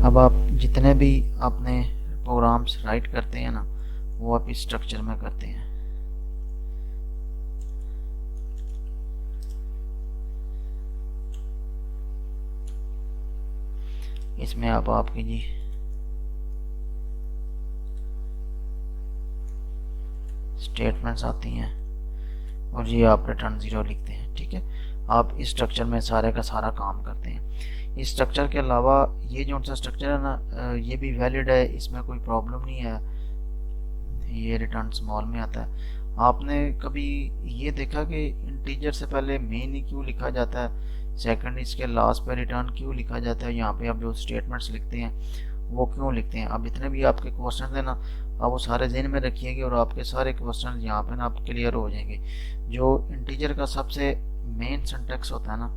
अब आप जितने भी अपने प्रोग्राम्स राइट करते हैं ना, वो आप इस स्ट्रक्चर में करते हैं। इसमें आप आपकी जी स्टेटमेंट्स आती हैं और ये आप रिटर्न ज़ीरो लिखते हैं। ठीक है, आप इस स्ट्रक्चर में सारे का सारा काम करते हैं। इस स्ट्रक्चर के अलावा ये जो सा स्ट्रक्चर है ना, ये भी वैलिड है, इसमें कोई प्रॉब्लम नहीं है। ये रिटर्न स्मॉल में आता है। आपने कभी ये देखा कि इंटीजर से पहले मेन ही क्यों लिखा जाता है, सेकंड इसके लास्ट पे रिटर्न क्यों लिखा जाता है, यहाँ पे आप जो स्टेटमेंट्स लिखते हैं वो क्यों लिखते हैं। अब इतने भी आपके क्वेश्चन है ना, आप वो सारे ज़हन में रखिएगा और आपके सारे क्वेश्चन यहाँ पे ना आप क्लियर हो जाएंगे। जो इंटीजर का सबसे मेन सिंटैक्स होता है ना,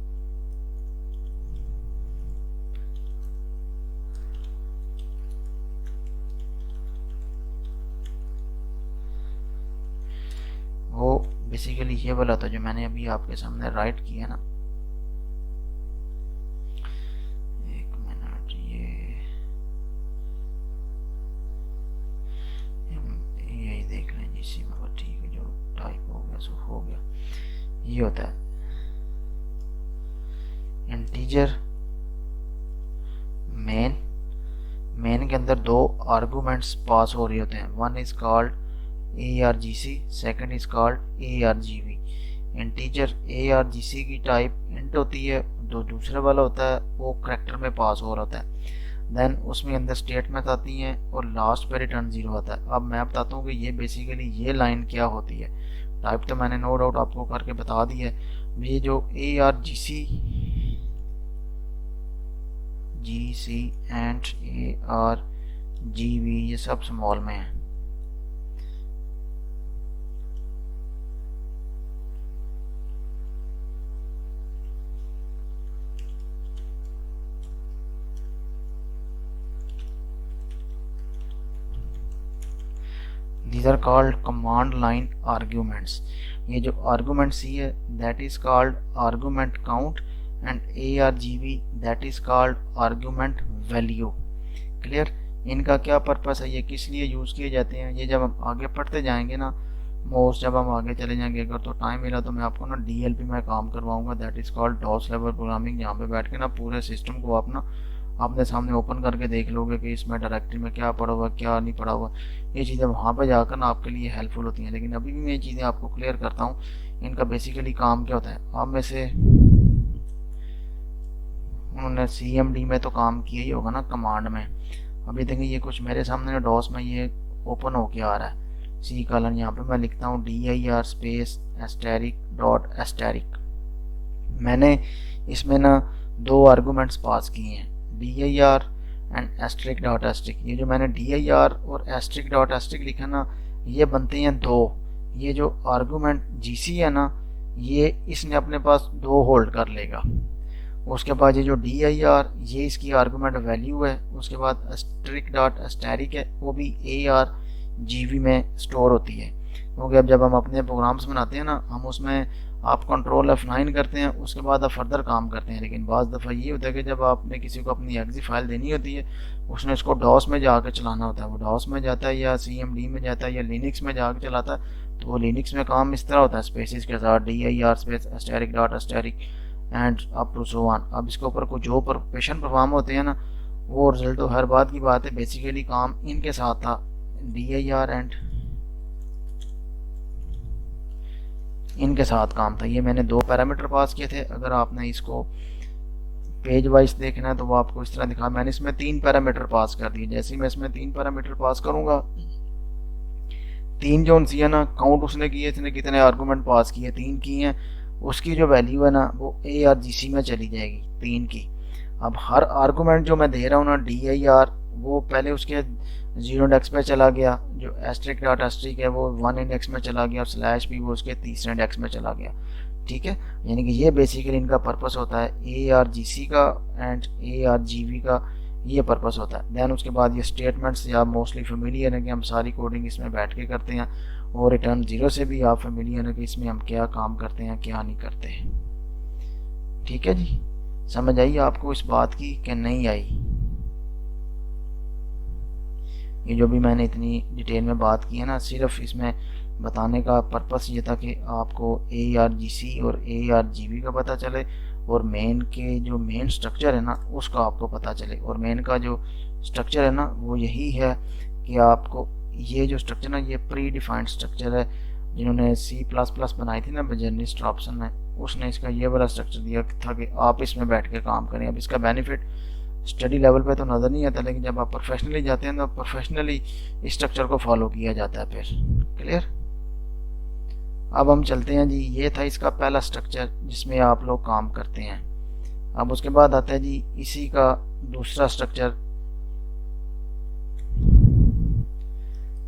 वो बेसिकली ये वाला था जो मैंने अभी आपके सामने राइट किया ना। एक मिनट, यही देख लें जी, सी में ठीक है, जो टाइप हो गया सो हो गया। ये होता है इंटीजर मेन। मेन के अंदर दो आर्गुमेंट्स पास हो रहे होते हैं, one is called argc, second is called argv। Integer argc की टाइप इंट होती है, जो दूसरे वाला होता है वो करैक्टर में पास हो रहा होता है। देन उसमें अंदर स्टेटमेंट आती हैं और लास्ट पे रिटर्न जीरो आता है। अब मैं बताता हूँ कि ये बेसिकली ये लाइन क्या होती है। टाइप तो मैंने नो डाउट आपको करके बता दी है। ये जो argc gc एंड argv ये सब स्मॉल में है। These are called command line arguments। ये जो arguments ही है that is called argument count and argv that is called argument value। Clear? इनका क्या पर्पस है, ये किस लिए यूज़ किए जाते हैं, ये जब हम आगे पढ़ते जाएंगे ना, मोस्ट जब हम आगे चले जाएंगे, अगर तो टाइम मिला तो मैं आपको ना DLP में काम करवाऊंगा, that is called DOS level programming. यहाँ पे बैठ के ना पूरे सिस्टम को आप ना अपने सामने ओपन करके देख लोगे कि इसमें डायरेक्टरी में क्या पड़ा हुआ क्या नहीं पड़ा हुआ। ये चीज़ें वहाँ पे जाकर ना आपके लिए हेल्पफुल होती हैं। लेकिन अभी भी मैं ये चीज़ें आपको क्लियर करता हूँ, इनका बेसिकली काम क्या होता है। आप में से उन्होंने CMD में तो काम किया ही होगा ना, कमांड में। अभी देखें ये कुछ मेरे सामने डॉस में ये ओपन होके आ रहा है, सी कॉलन। यहाँ पे मैं लिखता हूँ dir space asterisk dot asterisk. मैंने इसमें ना दो आर्गूमेंट्स पास किए हैं, dir and asterisk dot asterisk. ये जो मैंने dir और एस्ट्रिक डॉट एस्ट्रिक लिखा ना, ये बनते हैं दो। ये जो आर्गूमेंट gc है ना, ये इसने अपने पास दो होल्ड कर लेगा। उसके बाद ये जो dir ये इसकी आर्गूमेंट वैल्यू है। उसके बाद एस्ट्रिक डॉट एस्टेरिक है, वो भी argv में स्टोर होती है। क्योंकि अब जब हम अपने प्रोग्राम्स बनाते हैं ना, हम उसमें आप कंट्रोल F9 करते हैं, उसके बाद आप फर्दर काम करते हैं। लेकिन बाज़ दफ़ा ये होता है कि जब आपने किसी को अपनी एग्जी फाइल देनी होती है, उसने इसको डॉस में जाकर चलाना होता है। वो डॉस में जाता है या CMD में जाता है या लिनक्स में जाकर चलाता है। तो वो लिनक्स में काम इस तरह होता है, स्पेसिस के साथ dir space asterisk dot asterisk and up to so on. अब इसके ऊपर कुछ जो ऑपरेशन परफॉर्म होते हैं ना, वो रिजल्ट तो हर बात की बात है, बेसिकली काम इनके साथ था, dir एंड इनके साथ काम था। ये मैंने दो पैरामीटर पास किए थे। अगर आपने इसको पेज वाइज देखना है तो वो आपको इस तरह दिखा। मैंने इसमें तीन पैरामीटर पास कर दिए। जैसे ही मैं इसमें तीन पैरामीटर पास करूंगा, तीन जो सी है ना, काउंट उसने किए, इसने कितने आर्गूमेंट पास किए, तीन किए हैं, उसकी जो वैल्यू है ना वो argc में चली जाएगी, तीन की। अब हर आर्गूमेंट जो मैं दे रहा हूँ ना, dir वो पहले उसके 0 इंडेक्स पे चला गया, जो एस्ट्रिक डॉट एस्ट्रिक है वो 1 इंडेक्स में चला गया, और स्लैश भी वो उसके तीसरे इंडेक्स में चला गया। ठीक है, यानी कि ये बेसिकली इनका पर्पस होता है, argc का एंड argv का ये पर्पस होता है। देन उसके बाद ये स्टेटमेंट्स या मोस्टली फेमिलियर है कि हम सारी कोडिंग इसमें बैठ के करते हैं, और रिटर्न जीरो से भी आप फेमिलियर है कि इसमें हम क्या काम करते हैं क्या नहीं करते हैं। ठीक है जी, समझ आई आपको इस बात की कि नहीं आई? ये जो भी मैंने इतनी डिटेल में बात की है ना, सिर्फ इसमें बताने का पर्पस ये था कि आपको ARGC और ARGB का पता चले, और मेन के जो मेन स्ट्रक्चर है ना उसका आपको पता चले। और मेन का जो स्ट्रक्चर है ना वो यही है कि आपको ये जो स्ट्रक्चर ना, ये प्री डिफाइंड स्ट्रक्चर है। जिन्होंने C++ बनाई थी ना बर्जरनी स्ट्रॉप्सन में, उसने इसका ये वाला स्ट्रक्चर दिया था कि आप इसमें बैठ के काम करें। अब इसका बेनिफिट स्टडी लेवल पे तो नज़र नहीं आता, लेकिन जब आप प्रोफेशनली जाते हैं तो प्रोफेशनली इस स्ट्रक्चर को फॉलो किया जाता है। फिर क्लियर। अब हम चलते हैं जी, ये था इसका पहला स्ट्रक्चर जिसमें आप लोग काम करते हैं। अब उसके बाद आता है जी इसी का दूसरा स्ट्रक्चर।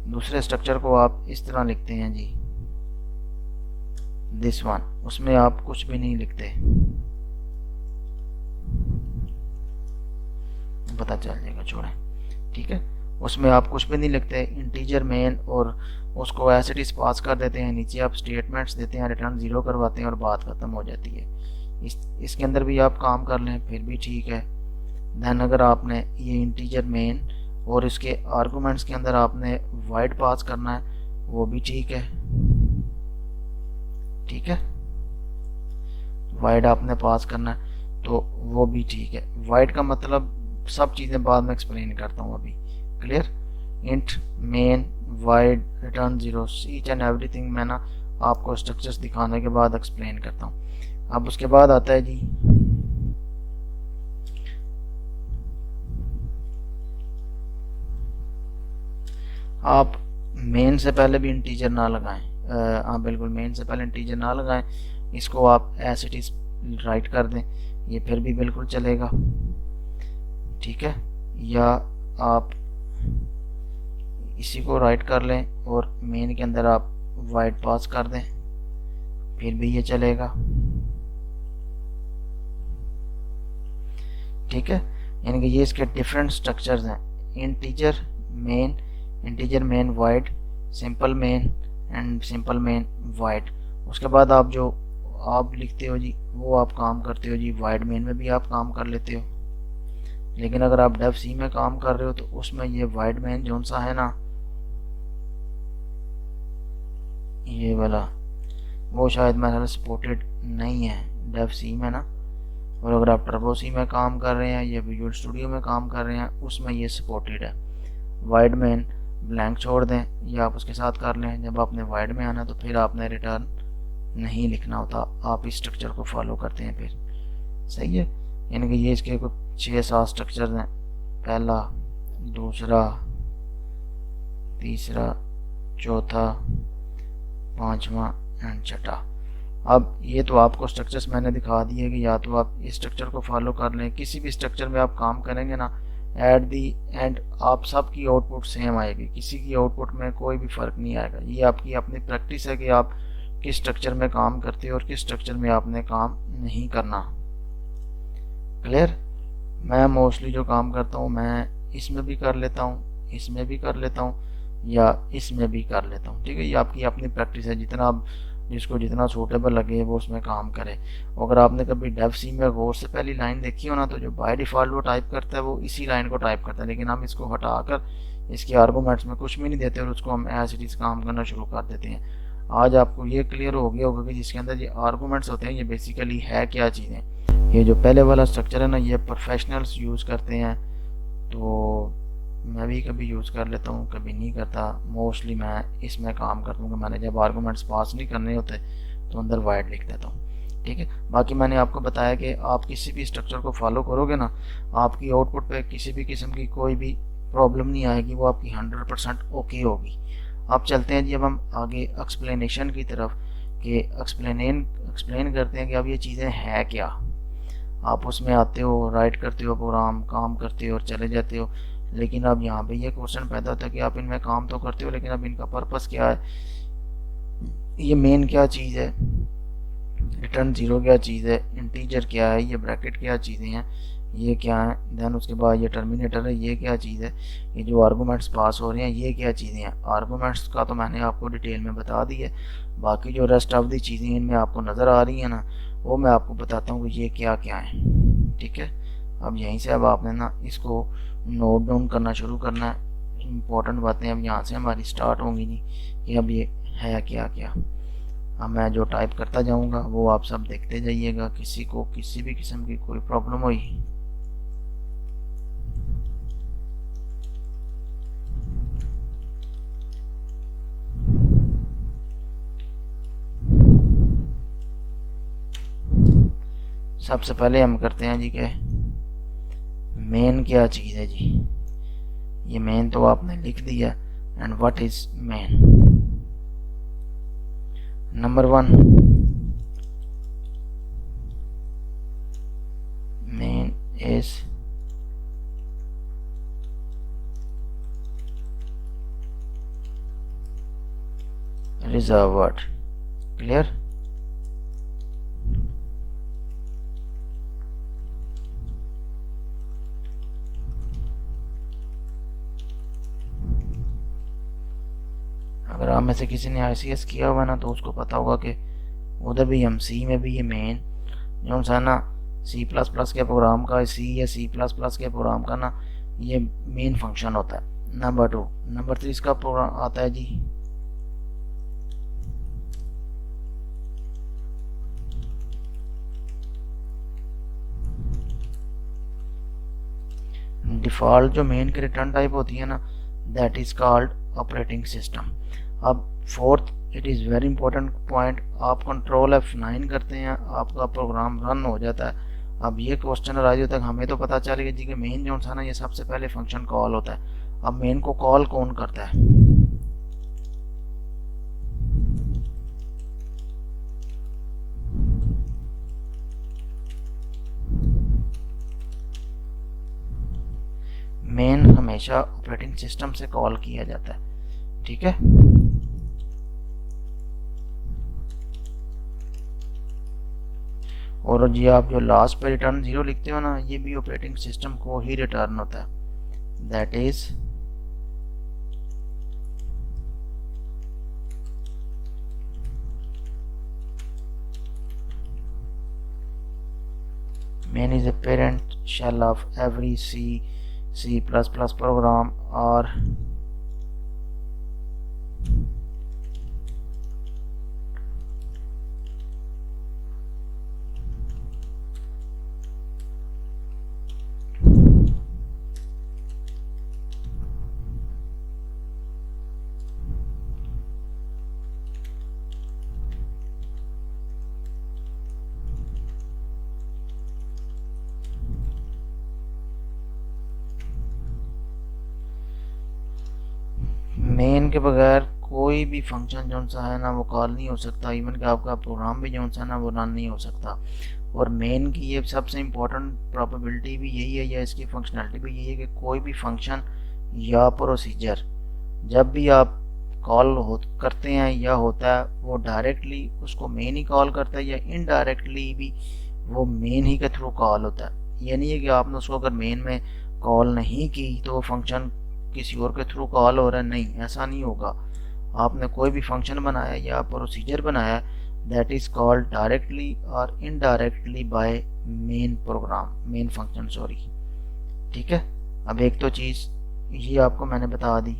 दूसरे स्ट्रक्चर को आप इस तरह लिखते हैं जी, दिस वन। उसमें आप कुछ भी नहीं लिखते, पता चल जाएगा, छोड़ें, ठीक है। उसमें आप कुछ भी नहीं लिखते, इंटीजर मेन, और उसको एज इट इज पास कर देते हैं। नीचे आप स्टेटमेंट्स देते हैं, रिटर्न 0 करवाते हैं और बात खत्म हो जाती है। इसके अंदर भी आप काम कर लें फिर भी ठीक है। देन अगर आपने ये इंटीजर मेन और इसके आर्गूमेंट्स के अंदर आपने वाइड पास करना है, वो भी ठीक है, ठीक है। वाइड आपने पास करना है तो वो भी ठीक है। वाइड का मतलब सब चीज़ें बाद में एक्सप्लेन करता हूँ अभी, clear. Int main wide return 0, each and everything मैं ना आपको स्ट्रक्चर्स दिखाने के बाद एक्सप्लेन करता हूँ। अब उसके बाद आता है जी आप मेन से पहले भी इंटीजर ना लगाएं। हाँ बिल्कुल, मेन से पहले इंटीजर ना लगाएं, इसको आप एज इट इज राइट कर दें, ये फिर भी बिल्कुल चलेगा, ठीक है। या आप इसी को राइट कर लें और मेन के अंदर आप वाइड पास कर दें, फिर भी ये चलेगा, ठीक है। यानी कि ये इसके डिफरेंट स्ट्रक्चर्स हैं, integer main wide, simple main and simple main wide. उसके बाद आप जो आप लिखते हो जी वो आप काम करते हो जी, वाइड मेन में भी आप काम कर लेते हो। लेकिन अगर आप डेव सी में काम कर रहे हो तो उसमें ये वाइड मेन जो सा है ना, ये वाला, वो शायद मेरे सपोर्टेड नहीं है डेव सी में ना। और अगर आप टर्बो सी में काम कर रहे हैं या विजुअल स्टूडियो में काम कर रहे हैं उसमें ये सपोर्टेड है। वाइड मेन ब्लैंक छोड़ दें या आप उसके साथ कर लें। जब आपने वाइड में आना तो फिर आपने रिटर्न नहीं लिखना होता, आप इस स्ट्रक्चर को फॉलो करते हैं फिर, सही है। यानी कि ये इसके कुछ 6-7 स्ट्रक्चर हैं, पहला, दूसरा, तीसरा, चौथा, पांचवा एंड छठा। अब ये तो आपको स्ट्रक्चर्स मैंने दिखा दिए कि या तो आप इस स्ट्रक्चर को फॉलो कर लें, किसी भी स्ट्रक्चर में आप काम करेंगे ना, एट दी एंड आप सबकी आउटपुट सेम आएगी, किसी की आउटपुट में कोई भी फ़र्क नहीं आएगा। ये आपकी अपनी प्रैक्टिस है कि आप किस स्ट्रक्चर में काम करते हो और किस स्ट्रक्चर में आपने काम नहीं करना, क्लियर। मैं मोस्टली जो काम करता हूँ मैं इसमें भी कर लेता हूँ, इसमें भी कर लेता हूँ, या इसमें भी कर लेता हूँ, ठीक है। ये आपकी अपनी प्रैक्टिस है, जितना आप जिसको जितना सूटेबल लगे वो उसमें काम करे। अगर आपने कभी डेव सी में गौर से पहली लाइन देखी हो ना, तो जो बाय डिफ़ॉल्ट वो टाइप करता है वो इसी लाइन को टाइप करता है, लेकिन हम इसको हटाकर इसके आर्गूमेंट्स में कुछ भी नहीं देते और उसको हम एज इट इज काम करना शुरू कर देते हैं। आज आपको ये क्लियर हो गया होगा कि जिसके अंदर ये आर्गूमेंट्स होते हैं ये बेसिकली है क्या चीज़ें। ये जो पहले वाला स्ट्रक्चर है ना, ये प्रोफेशनल्स यूज़ करते हैं, तो मैं भी कभी यूज़ कर लेता हूँ, कभी नहीं करता। मोस्टली मैं इसमें काम करता हूँ कि मैंने जब आर्गूमेंट्स पास नहीं करने होते तो अंदर वाइड लिख देता हूँ, ठीक है। बाकी मैंने आपको बताया कि आप किसी भी स्ट्रक्चर को फॉलो करोगे ना, आपकी आउटपुट पे किसी भी किस्म की कोई भी प्रॉब्लम नहीं आएगी, वो आपकी 100% ओके होगी। आप चलते हैं जी अब हम आगे एक्सप्लेनेशन की तरफ, कि एक्सप्लेन करते हैं कि अब ये चीज़ें हैं क्या। आप उसमें आते हो, राइट करते हो प्रोग्राम, काम करते हो और चले जाते हो। लेकिन अब यहाँ पे ये क्वेश्चन पैदा होता है कि आप इनमें काम तो करते हो, लेकिन अब इनका पर्पस क्या है, ये मेन क्या चीज़ है, रिटर्न 0 क्या चीज़ है, इंटीजर क्या है, ये ब्रैकेट क्या चीज़ें हैं, ये क्या है, देन उसके बाद ये टर्मिनेटर है, ये क्या चीज़ है, ये जो आर्गूमेंट्स पास हो रहे हैं ये क्या चीज़ें हैं। आर्गूमेंट्स का तो मैंने आपको डिटेल में बता दी है, बाकी जो रेस्ट ऑफ दी चीज़ें इनमें आपको नज़र आ रही हैं ना, वो मैं आपको बताता हूँ कि ये क्या क्या है, ठीक है। अब यहीं से अब आपने ना इसको नोट डाउन करना शुरू करना है। इम्पोर्टेंट बातें अब यहाँ से हमारी स्टार्ट होंगी जी कि अब ये है क्या क्या। अब मैं जो टाइप करता जाऊँगा वो आप सब देखते जाइएगा, किसी को किसी भी किस्म की कोई प्रॉब्लम हुई सबसे पहले हम करते हैं जी के मेन क्या चीज़ है जी। ये मेन तो आपने लिख दिया, and what is main. Number 1, main is reserve word. Clear. अगर आप में से किसी ने ICS किया हुआ ना तो उसको पता होगा कि उधर भी हम सी में भी ये मेन जो सा ना C++ के प्रोग्राम का, सी या C++ के प्रोग्राम का ना ये मेन फंक्शन होता है। नंबर 2, नंबर 3 इसका प्रोग्राम आता है जी डिफ़ॉल्ट। जो मेन की रिटर्न टाइप होती है ना that is called operating system. अब 4th, it is very important point, आप कंट्रोल F9 करते हैं आपका प्रोग्राम रन हो जाता है। अब ये क्वेश्चन राइज होता है, हमें तो पता चल गया जी कि मेन जो है ना ये सबसे पहले फंक्शन कॉल होता है। अब मेन को कॉल कौन करता है? मेन हमेशा ऑपरेटिंग सिस्टम से कॉल किया जाता है। ठीक है। और जी आप जो लास्ट पे रिटर्न 0 लिखते हो ना ये भी ऑपरेटिंग सिस्टम को ही रिटर्न होता है। That is main is a parent shell of every C++ program or main के बगैर कोई भी फंक्शन जो सा है ना वो कॉल नहीं हो सकता। इवन कि आपका प्रोग्राम भी जो सा ना वो रन नहीं हो सकता। और मेन की ये सबसे इम्पोर्टेंट प्रॉपर्बिलिटी भी यही है या इसकी फंक्शनैलिटी भी यही है कि कोई भी फंक्शन या प्रोसीजर जब भी आप कॉल करते हैं या होता है वो डायरेक्टली उसको मेन ही कॉल करता है या इनडायरेक्टली भी वो मेन ही के थ्रू कॉल होता है। ये नहीं है कि आपने उसको अगर मेन में कॉल नहीं की तो वो फंक्शन किसी और के थ्रू कॉल हो रहा है, नहीं ऐसा नहीं होगा। आपने कोई भी फंक्शन बनाया या प्रोसीजर बनाया दैट इज कॉल्ड डायरेक्टली और indirectly by main program, main function sorry. ठीक है। अब एक तो चीज़ ये आपको मैंने बता दी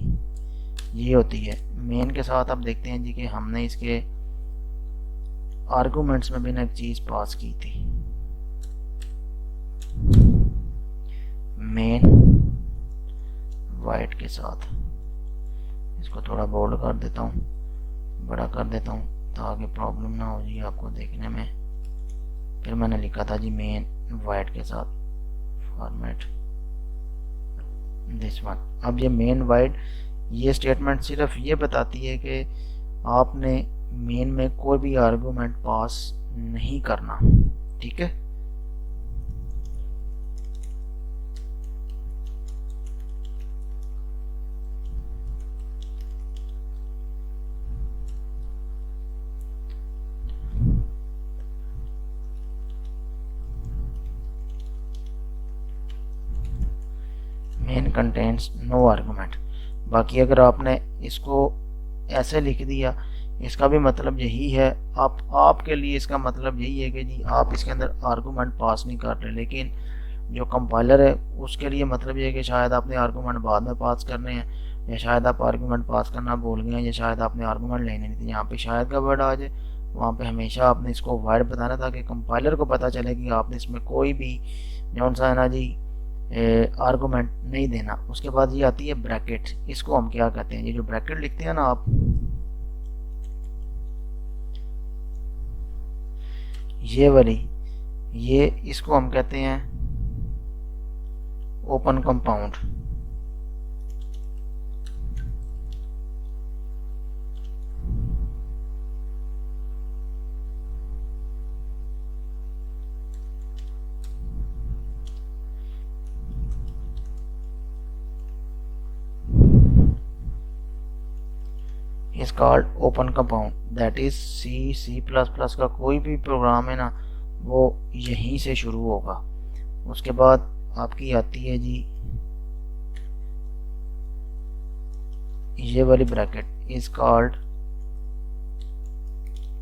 ये होती है मेन के साथ। अब देखते हैं जी कि हमने इसके आर्गुमेंट्स में भी ना एक चीज़ पास की थी, मेन वाइट के साथ। इसको थोड़ा बोल्ड कर देता हूँ, बड़ा कर देता हूँ ताकि प्रॉब्लम ना हो जी आपको देखने में। फिर मैंने लिखा था जी मेन वाइट के साथ फॉर्मेट दिस वन। अब ये मेन वाइट ये स्टेटमेंट सिर्फ ये बताती है कि आपने मेन में कोई भी आर्गुमेंट पास नहीं करना। ठीक है। Main contains no argument. बाकी अगर आपने इसको ऐसे लिख दिया इसका भी मतलब यही है, आपके लिए इसका मतलब यही है कि जी आप इसके अंदर आर्गुमेंट पास नहीं कर रहे। लेकिन जो कंपाइलर है उसके लिए मतलब ये है कि शायद आपने आर्गूमेंट बाद में पास करने हैं, या शायद आप आर्गूमेंट पास करना भूल गए हैं, या शायद आपने आर्गूमेंट लेने नहीं थे, यहाँ पे शायद का वर्ड आ जाए, वहाँ पे हमेशा आपने इसको वर्ड बताना था कि कंपाइलर को पता चले कि आपने इसमें कोई भी जौन सा है ना जी आर्गूमेंट नहीं देना। उसके बाद ये आती है ब्रैकेट, इसको हम क्या कहते हैं, ये जो ब्रैकेट लिखते हैं ना आप, ये वाली, ये इसको हम कहते हैं open compound. Is called open compound, that is C plus plus का कोई भी प्रोग्राम है ना वो यहीं से शुरू होगा। उसके बाद आपकी आती है जी ये वाली bracket, is called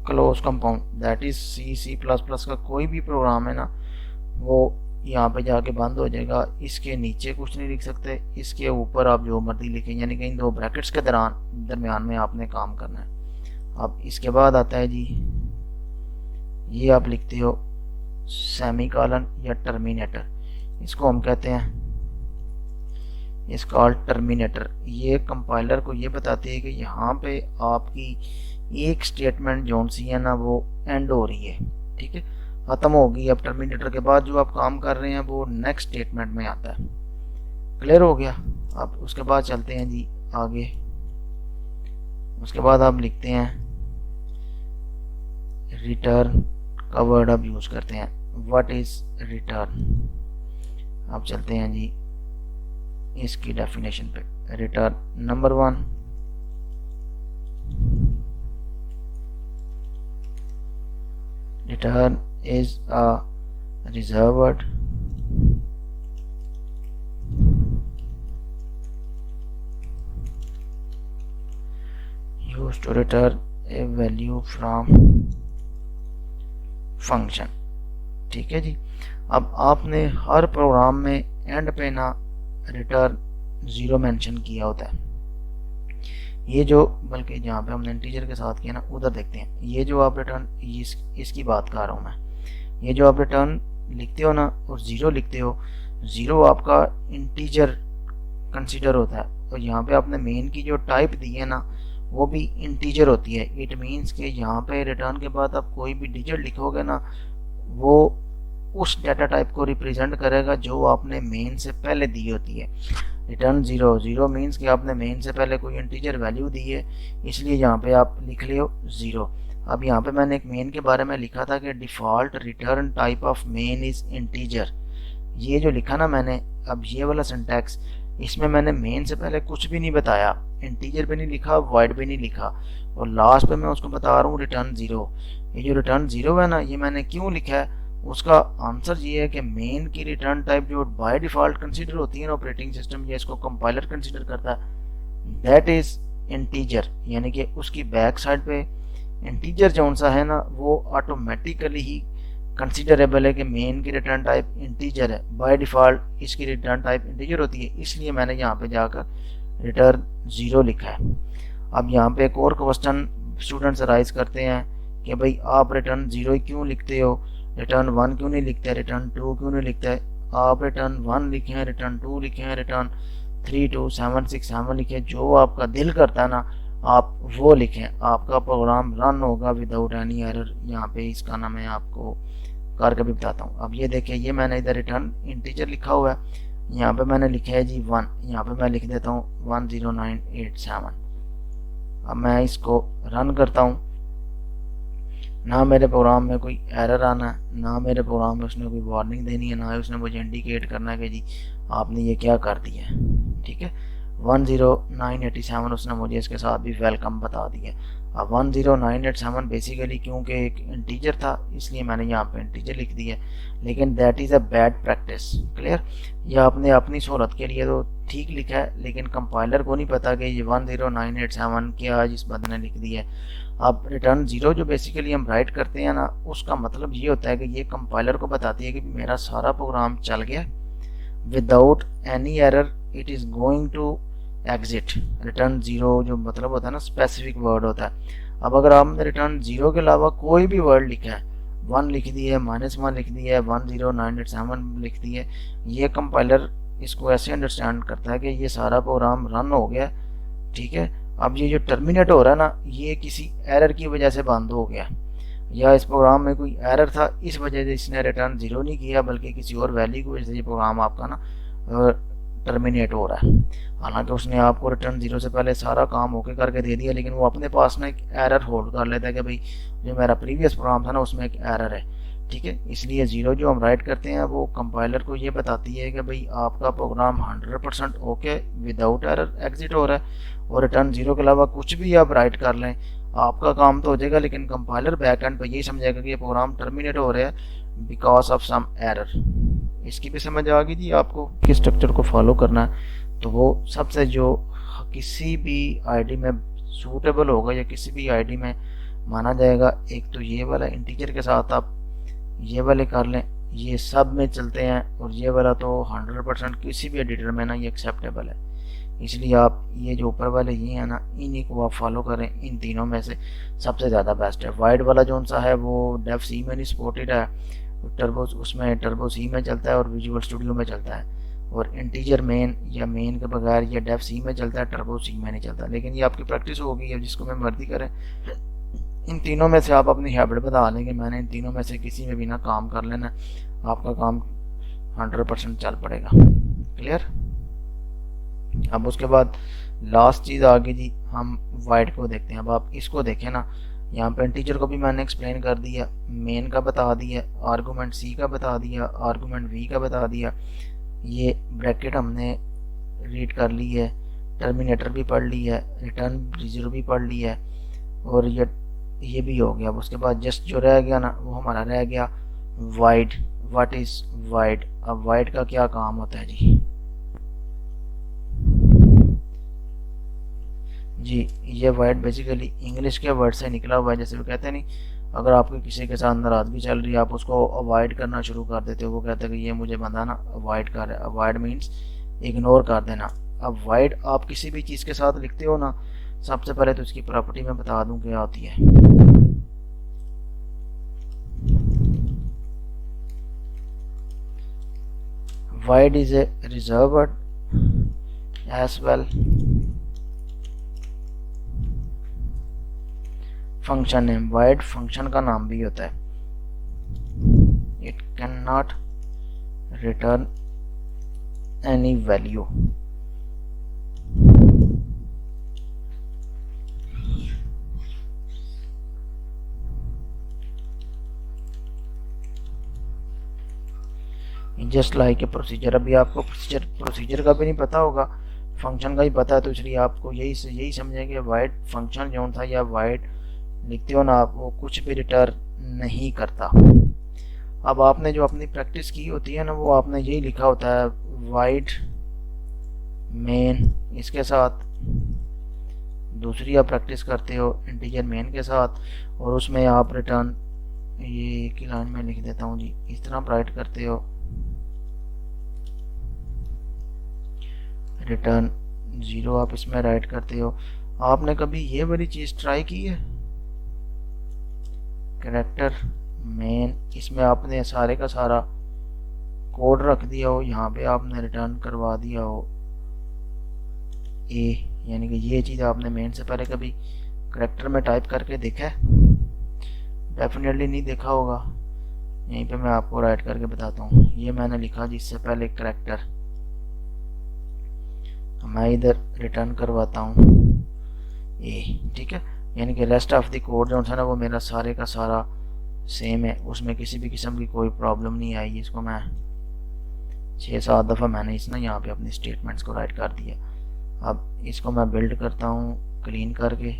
close compound, that is C plus plus का कोई भी प्रोग्राम है ना वो यहाँ पे जाके बंद हो जाएगा। इसके नीचे कुछ नहीं लिख सकते, इसके ऊपर आप जो मर्जी लिखें, यानी कि इन दो ब्रैकेट्स के दरमियान में आपने काम करना है। अब इसके बाद आता है जी, ये आप लिखते हो सेमीकोलन या टर्मिनेटर, इसको हम कहते हैं इस कॉल्ड टर्मिनेटर। ये कंपाइलर को ये बताती है कि यहाँ पे आपकी एक स्टेटमेंट जौन सी है ना वो एंड हो रही है, ठीक है, खत्म होगी। अब टर्मिनेटर के बाद जो आप काम कर रहे हैं वो नेक्स्ट स्टेटमेंट में आता है। क्लियर हो गया। अब उसके बाद चलते हैं जी आगे। उसके बाद आप लिखते हैं रिटर्न का वर्ड आप यूज करते हैं, व्हाट इज रिटर्न। अब चलते हैं जी इसकी डेफिनेशन पे। Return number 1, return is a reserved used to return a value from function। ठीक है जी। अब आपने हर प्रोग्राम में एंड पे ना रिटर्न 0 मेंशन किया होता है। ये जो, बल्कि जहाँ पे हमने इंटीजर के साथ किया ना उधर देखते हैं, ये जो आप रिटर्न इसकी बात कर रहा हूँ मैं। ये जो आप रिटर्न लिखते हो ना और 0 लिखते हो, 0 आपका इंटीजर कंसीडर होता है, और यहाँ पे आपने मेन की जो टाइप दी है ना वो भी इंटीजर होती है। इट मीन्स कि यहाँ पे रिटर्न के बाद आप कोई भी डिजिट लिखोगे ना वो उस डाटा टाइप को रिप्रेजेंट करेगा जो आपने मेन से पहले दी होती है। रिटर्न 0 मीन्स कि आपने मेन से पहले कोई इंटीजर वैल्यू दी है, इसलिए यहाँ पे आप लिख लियो 0। अब यहाँ पे मैंने एक मेन के बारे में लिखा था कि default return type of main is integer. ये जो लिखा ना मैंने, अब ये वाला सिंटैक्स, इसमें मैंने मेन से पहले कुछ भी नहीं बताया, इंटीजर भी नहीं लिखा, वॉइड भी नहीं लिखा, और लास्ट पे मैं उसको बता रहा हूँ रिटर्न 0। ये जो रिटर्न 0 है ना, ये मैंने क्यों लिखा है, उसका आंसर ये है कि मेन की रिटर्न टाइप जो बाय डिफ़ॉल्ट कंसीडर होती है ना ऑपरेटिंग सिस्टम, या इसको कंपाइलर कंसीडर करता है, दैट इज़ इंटीजर। यानी कि उसकी बैक साइड पे इंटीजर जौन सा है ना वो ऑटोमेटिकली ही कंसीडरेबल है कि मेन की रिटर्न टाइप इंटीजर है, बाय डिफ़ॉल्ट इसकी रिटर्न टाइप इंटीजर होती है, इसलिए मैंने यहाँ पे जाकर रिटर्न 0 लिखा है। अब यहाँ पे एक और क्वेश्चन स्टूडेंट्स राइज करते हैं कि भाई आप रिटर्न 0 क्यों लिखते हो, रिटर्न 1 क्यों नहीं लिखते, रिटर्न 2 क्यों नहीं लिखते। आप रिटर्न 1 लिखे हैं, रिटर्न 2 लिखे हैं, रिटर्न 3 2 7 6 7 लिखे, जो आपका दिल करता है ना आप वो लिखें, आपका प्रोग्राम रन होगा विदाउट एनी एरर। यहाँ पे इसका नाम मैं आपको करके भी बताता हूँ। अब ये देखिए, ये मैंने इधर रिटर्न इंटीजर लिखा हुआ है, यहाँ पे मैंने लिखा है जी 1, यहाँ पे मैं लिख देता हूँ 10987। अब मैं इसको रन करता हूँ, ना मेरे प्रोग्राम में कोई एरर आना है, ना मेरे प्रोग्राम में उसने कोई वार्निंग देनी है, ना उसने मुझे इंडिकेट करना है कि जी आपने ये क्या कर दिया है। ठीक है, 10987 उसने मुझे इसके साथ भी वेलकम बता दिया। अब 10987 बेसिकली क्योंकि एक इंटीजर था इसलिए मैंने यहाँ पे इंटीजर लिख दिया, लेकिन that is a bad practice. Clear, यह आपने अपनी सहूलत के लिए तो ठीक लिखा है, लेकिन कंपाइलर को नहीं पता कि ये 10987 क्या जिस बंदे ने लिख दिया है। अब रिटर्न 0 जो बेसिकली हम राइट करते हैं ना, उसका मतलब ये होता है कि ये कंपाइलर को बताती है कि मेरा सारा प्रोग्राम चल गया, without any error it is going to exit. Return zero जो मतलब होता है ना, स्पेसिफिक वर्ड होता है। अब अगर आपने रिटर्न ज़ीरो के अलावा कोई भी वर्ड लिखा है, 1 लिख दी है, -1 लिख दी है, 10987 लिख दी है, ये कंपाइलर इसको ऐसे अंडरस्टैंड करता है कि ये सारा प्रोग्राम रन हो गया, ठीक है। अब ये जो टर्मिनेट हो रहा है ना, ये किसी एरर की वजह से बंद हो गया, या इस प्रोग्राम में कोई एरर था, इस वजह से इसने रिटर्न ज़ीरो नहीं किया, बल्कि किसी और वैल्यू की वजह से ये प्रोग्राम आपका ना टर्मिनेट हो रहा है। हालांकि उसने आपको रिटर्न ज़ीरो से पहले सारा काम ओके करके दे दिया, लेकिन वो अपने पास ना एक एरर होल्ड कर लेता है कि भाई जो मेरा प्रीवियस प्रोग्राम था ना उसमें एक एरर है, ठीक है। इसलिए ज़ीरो जो हम राइट करते हैं वो कंपाइलर को ये बताती है कि भाई आपका program 100% okay without error exit हो रहा है, और रिटर्न ज़ीरो के अलावा कुछ भी आप राइट कर लें आपका काम तो हो जाएगा, लेकिन कंपाइलर बैक एंड पर यही समझेगा कि ये प्रोग्राम टर्मिनेट हो रहा है बिकॉज ऑफ सम एरर। इसकी भी समझ आ गई जी आपको किस स्ट्रक्चर को फॉलो करना है। तो वो सबसे जो किसी भी आईडी में सूटेबल होगा या किसी भी आईडी में माना जाएगा, एक तो ये वाला इंटीजर के साथ आप ये वाले कर लें, ये सब में चलते हैं, और ये वाला तो 100% किसी भी एडिटर में ना ये एक्सेप्टेबल है। इसलिए आप ये जो ऊपर वाले ये हैं ना, इन्हीं को आप फॉलो करें। इन तीनों में से सबसे ज़्यादा बेस्ट है। वाइड वाला जो सा है वो डेव सी में नहीं सपोर्टेड है, टर्बो उसमें टर्बो सी में चलता है और विजुअल स्टूडियो में चलता है, और इंटीजर मेन या मेन के बगैर ये डेव सी में चलता है, टर्बो सी में नहीं चलता। लेकिन ये आपकी प्रैक्टिस होगी, अब जिसको मैं मर्जी करें, इन तीनों में से आप अपनी हैबिट बता लेंगे, मैंने इन तीनों में से किसी में भी ना काम कर लेना, आपका काम 100% चल पड़ेगा। क्लियर। अब उसके बाद लास्ट चीज़ आ गई जी, हम वाइड को देखते हैं। अब आप इसको देखें ना, यहाँ पे इंटीजर को भी मैंने एक्सप्लेन कर दिया, मेन का बता दिया, आर्गूमेंट सी का बता दिया, आर्गूमेंट वी का बता दिया, ये ब्रैकेट हमने रीड कर ली है, टर्मिनेटर भी पढ़ ली है, रिटर्न ज़ीरो भी पढ़ ली है, और ये भी हो गया। अब उसके बाद जस्ट जो रह गया ना, वो हमारा रह गया वाइड। What is wide. अब वाइड का क्या काम होता है जी, ये वाइड बेसिकली इंग्लिश के वर्ड से निकला हुआ है। जैसे वो कहते हैं नहीं, अगर आपको किसी के साथ नाराज़गी चल रही है, आप उसको अवॉइड करना शुरू कर देते हो, वो कहते हैं कि ये मुझे बंदा ना अवॉइड कर रहा है। अवॉइड मीन्स इग्नोर कर देना। अब वाइड आप किसी भी चीज़ के साथ लिखते हो ना, सबसे पहले तो इसकी प्रॉपर्टी में बता दूं क्या होती है। Void is a reserved as well function name. Void function का नाम भी होता है। It can not return any value. Just like a procedure. अभी आपको प्रोसीजर का भी नहीं पता होगा, फंक्शन का ही पता है, तो इसलिए आपको यही समझेंगे वाइड फंक्शन जो था या वाइड लिखते हो ना आप, वो कुछ भी रिटर्न नहीं करता। अब आपने जो अपनी प्रैक्टिस की होती है ना, वो आपने यही लिखा होता है वाइड मेन, इसके साथ दूसरी आप प्रैक्टिस करते हो इंटीजर मेन के साथ, और उसमें आप रिटर्न, ये एक ही लाइन में लिख देता हूँ जी, इस तरह आप राइट करते हो रिटर्न ज़ीरो, आप इसमें राइट करते हो। आपने कभी ये वाली चीज़ ट्राई की है, कैरेक्टर मेन, इसमें आपने सारे का सारा कोड रख दिया हो, यहाँ पे आपने रिटर्न करवा दिया हो ए, यानी कि ये चीज़ आपने मेन से पहले कभी कैरेक्टर में टाइप करके देखा है? डेफिनेटली नहीं देखा होगा। यहीं पे मैं आपको राइट करके बताता हूँ। ये मैंने लिखा जिससे पहले कैरेक्टर, मैं इधर रिटर्न करवाता हूँ ए, ठीक है। यानी कि रेस्ट ऑफ द कोड जो था ना, वो मेरा सारे का सारा सेम है, उसमें किसी भी किस्म की कोई प्रॉब्लम नहीं आई। इसको मैं 6-7 दफ़ा मैंने इस ना यहाँ पे अपनी स्टेटमेंट्स को राइट कर दिया। अब इसको मैं बिल्ड करता हूँ क्लीन करके,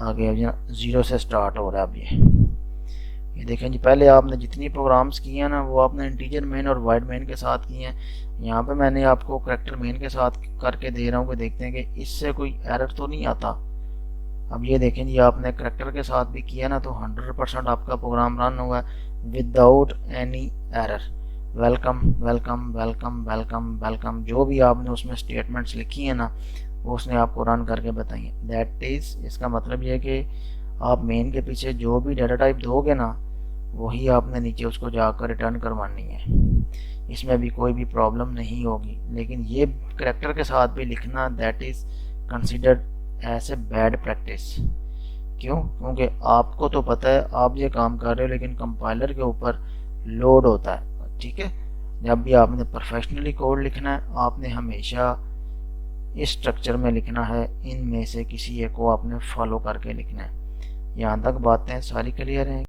आगे अब ज़ीरो से स्टार्ट हो रहा है। अब ये देखें जी, पहले आपने जितनी प्रोग्राम्स किए हैं ना, वो आपने इंटीजर मेन और वाइड मेन के साथ किए हैं। यहाँ पे मैंने आपको कैरेक्टर मेन के साथ करके दे रहा हूँ कि देखते हैं कि इससे कोई एरर तो नहीं आता। अब ये देखें जी, आपने कैरेक्टर के साथ भी किया ना, तो 100% आपका प्रोग्राम रन हुआ है without any error. Welcome welcome welcome welcome welcome, जो भी आपने उसमें स्टेटमेंट्स लिखी है ना वो उसने आपको रन करके बताई है। दैट इज़, इसका मतलब ये है कि आप मेन के पीछे जो भी डाटा टाइप दोगे ना वही आपने नीचे उसको जाकर रिटर्न करवानी है। इसमें भी कोई भी प्रॉब्लम नहीं होगी। लेकिन ये करेक्टर के साथ भी लिखना that is considered as a bad practice. क्यों? क्योंकि आपको तो पता है आप ये काम कर रहे हो, लेकिन कंपाइलर के ऊपर लोड होता है। ठीक है, जब भी आपने प्रोफेशनली कोड लिखना है आपने हमेशा इस स्ट्रक्चर में लिखना है, इनमें से किसी एक को आपने फॉलो करके लिखना है। यहाँ तक बातें सारी क्लियर हैं?